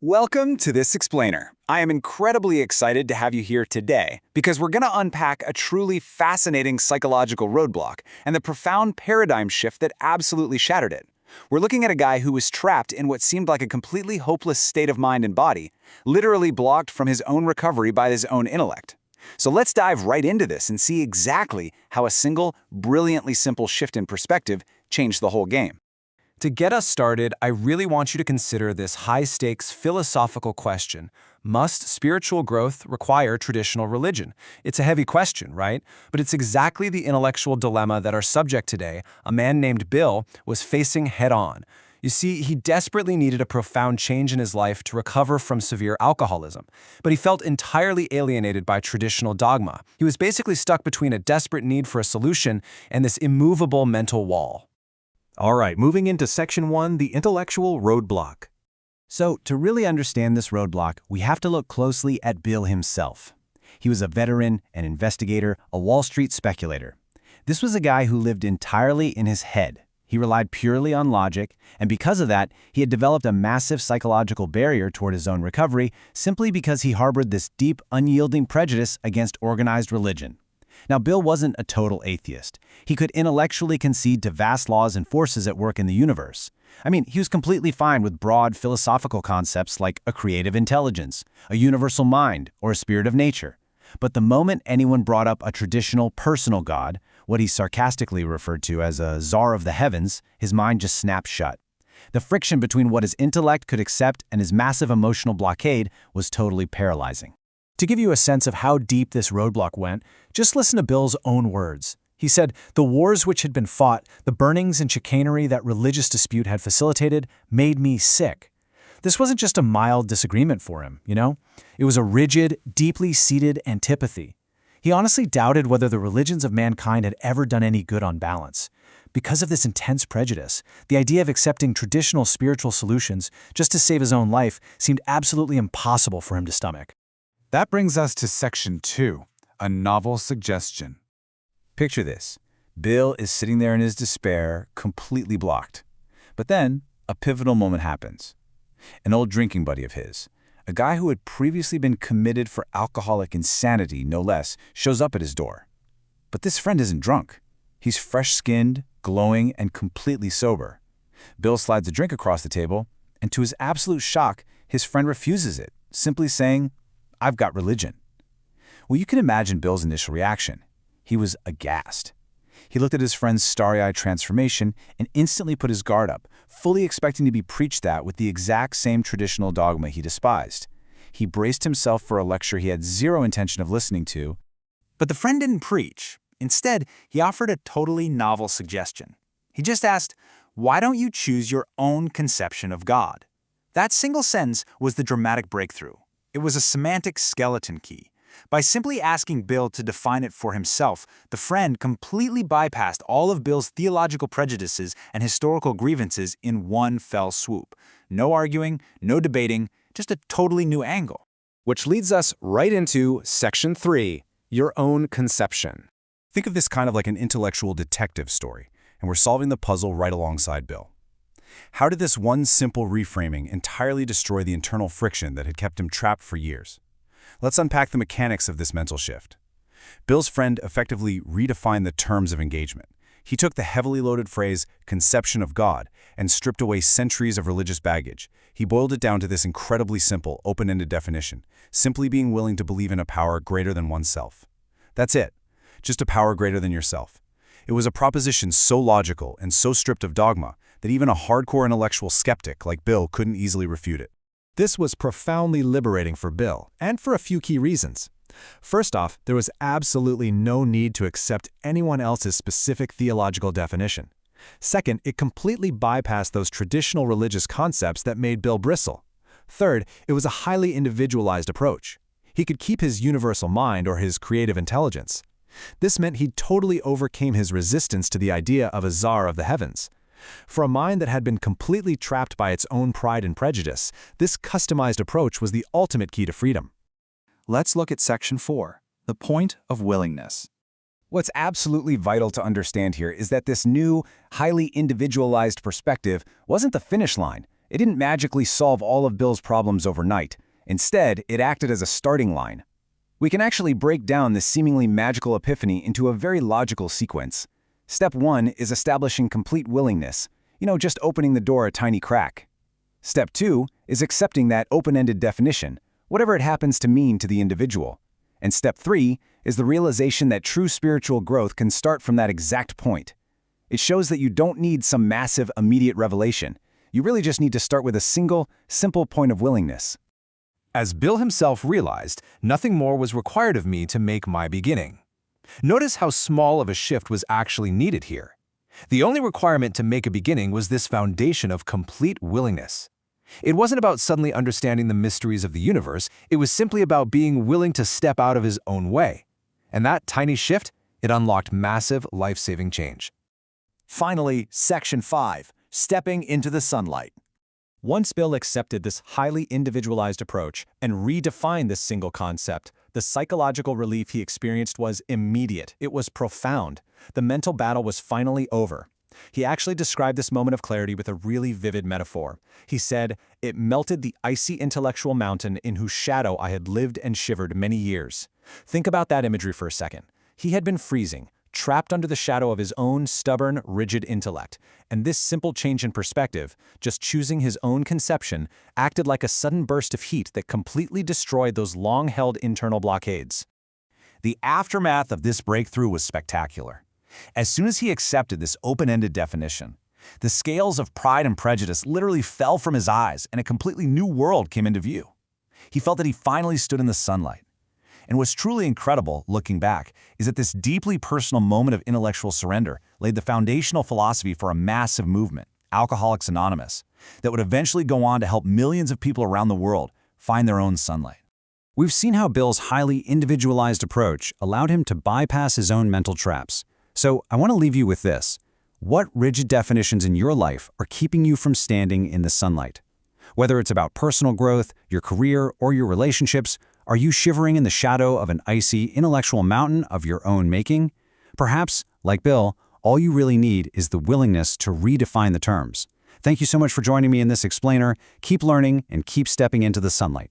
Welcome to This Explainer. I am incredibly excited to have you here today because we're going to unpack a truly fascinating psychological roadblock and the profound paradigm shift that absolutely shattered it. We're looking at a guy who was trapped in what seemed like a completely hopeless state of mind and body, literally blocked from his own recovery by his own intellect. So let's dive right into this and see exactly how a single, brilliantly simple shift in perspective changed the whole game. To get us started, I really want you to consider this high-stakes philosophical question. Must spiritual growth require traditional religion? It's a heavy question, right? But it's exactly the intellectual dilemma that our subject today, a man named Bill, was facing head-on. You see, he desperately needed a profound change in his life to recover from severe alcoholism, but he felt entirely alienated by traditional dogma. He was basically stuck between a desperate need for a solution and this immovable mental wall. All right, moving into Section 1, the intellectual roadblock. So, to really understand this roadblock, we have to look closely at Bill himself. He was a veteran, an investigator, a Wall Street speculator. This was a guy who lived entirely in his head. He relied purely on logic, and because of that, he had developed a massive psychological barrier toward his own recovery simply because he harbored this deep, unyielding prejudice against organized religion. Now, Bill wasn't a total atheist. He could intellectually concede to vast laws and forces at work in the universe. I mean, he was completely fine with broad philosophical concepts like a creative intelligence, a universal mind, or a spirit of nature. But the moment anyone brought up a traditional personal god, what he sarcastically referred to as a czar of the heavens, his mind just snapped shut. The friction between what his intellect could accept and his massive emotional blockade was totally paralyzing. To give you a sense of how deep this roadblock went, just listen to Bill's own words. He said, "The wars which had been fought, the burnings and chicanery that religious dispute had facilitated, made me sick." This wasn't just a mild disagreement for him, It was a rigid, deeply seated antipathy. He honestly doubted whether the religions of mankind had ever done any good on balance. Because of this intense prejudice, the idea of accepting traditional spiritual solutions just to save his own life seemed absolutely impossible for him to stomach. That brings us to Section 2, a novel suggestion. Picture this. Bill is sitting there in his despair, completely blocked. But then, a pivotal moment happens. An old drinking buddy of his, a guy who had previously been committed for alcoholic insanity, no less, shows up at his door. But this friend isn't drunk. He's fresh-skinned, glowing, and completely sober. Bill slides a drink across the table, and to his absolute shock, his friend refuses it, simply saying, "I've got religion." Well, you can imagine Bill's initial reaction. He was aghast. He looked at his friend's starry-eyed transformation and instantly put his guard up, fully expecting to be preached at with the exact same traditional dogma he despised. He braced himself for a lecture he had zero intention of listening to. But the friend didn't preach. Instead, he offered a totally novel suggestion. He just asked, "Why don't you choose your own conception of God?" That single sentence was the dramatic breakthrough. It was a semantic skeleton key. By simply asking Bill to define it for himself, the friend completely bypassed all of Bill's theological prejudices and historical grievances in one fell swoop. No arguing, no debating, just a totally new angle. Which leads us right into Section 3, your own conception. Think of this kind of like an intellectual detective story, and we're solving the puzzle right alongside Bill. How did this one simple reframing entirely destroy the internal friction that had kept him trapped for years? Let's unpack the mechanics of this mental shift. Bill's friend effectively redefined the terms of engagement. He took the heavily loaded phrase, conception of God, and stripped away centuries of religious baggage. He boiled it down to this incredibly simple, open-ended definition, simply being willing to believe in a power greater than oneself. That's it, just a power greater than yourself. It was a proposition so logical and so stripped of dogma that even a hardcore intellectual skeptic like Bill couldn't easily refute it. This was profoundly liberating for Bill, and for a few key reasons. First off, there was absolutely no need to accept anyone else's specific theological definition. Second, it completely bypassed those traditional religious concepts that made Bill bristle. Third, it was a highly individualized approach. He could keep his universal mind or his creative intelligence. This meant he totally overcame his resistance to the idea of a czar of the heavens. For a mind that had been completely trapped by its own pride and prejudice, this customized approach was the ultimate key to freedom. Let's look at Section 4, the point of willingness. What's absolutely vital to understand here is that this new, highly individualized perspective wasn't the finish line. It didn't magically solve all of Bill's problems overnight. Instead, it acted as a starting line. We can actually break down this seemingly magical epiphany into a very logical sequence. Step 1 is establishing complete willingness, just opening the door a tiny crack. Step 2 is accepting that open-ended definition, whatever it happens to mean to the individual. And step 3 is the realization that true spiritual growth can start from that exact point. It shows that you don't need some massive, immediate revelation. You really just need to start with a single, simple point of willingness. As Bill himself realized, nothing more was required of me to make my beginning. Notice how small of a shift was actually needed here. The only requirement to make a beginning was this foundation of complete willingness. It wasn't about suddenly understanding the mysteries of the universe, it was simply about being willing to step out of his own way. And that tiny shift, it unlocked massive, life-saving change. Finally, Section 5, Stepping into the Sunlight. Once Bill accepted this highly individualized approach and redefined this single concept, the psychological relief he experienced was immediate. It was profound. The mental battle was finally over. He actually described this moment of clarity with a really vivid metaphor. He said, "It melted the icy intellectual mountain in whose shadow I had lived and shivered many years." Think about that imagery for a second. He had been freezing, trapped under the shadow of his own stubborn, rigid intellect. And this simple change in perspective, just choosing his own conception, acted like a sudden burst of heat that completely destroyed those long-held internal blockades. The aftermath of this breakthrough was spectacular. As soon as he accepted this open-ended definition, the scales of pride and prejudice literally fell from his eyes and a completely new world came into view. He felt that he finally stood in the sunlight. And what's truly incredible, looking back, is that this deeply personal moment of intellectual surrender laid the foundational philosophy for a massive movement, Alcoholics Anonymous, that would eventually go on to help millions of people around the world find their own sunlight. We've seen how Bill's highly individualized approach allowed him to bypass his own mental traps. So I want to leave you with this. What rigid definitions in your life are keeping you from standing in the sunlight? Whether it's about personal growth, your career, or your relationships, are you shivering in the shadow of an icy, intellectual mountain of your own making? Perhaps, like Bill, all you really need is the willingness to redefine the terms. Thank you so much for joining me in this explainer. Keep learning and keep stepping into the sunlight.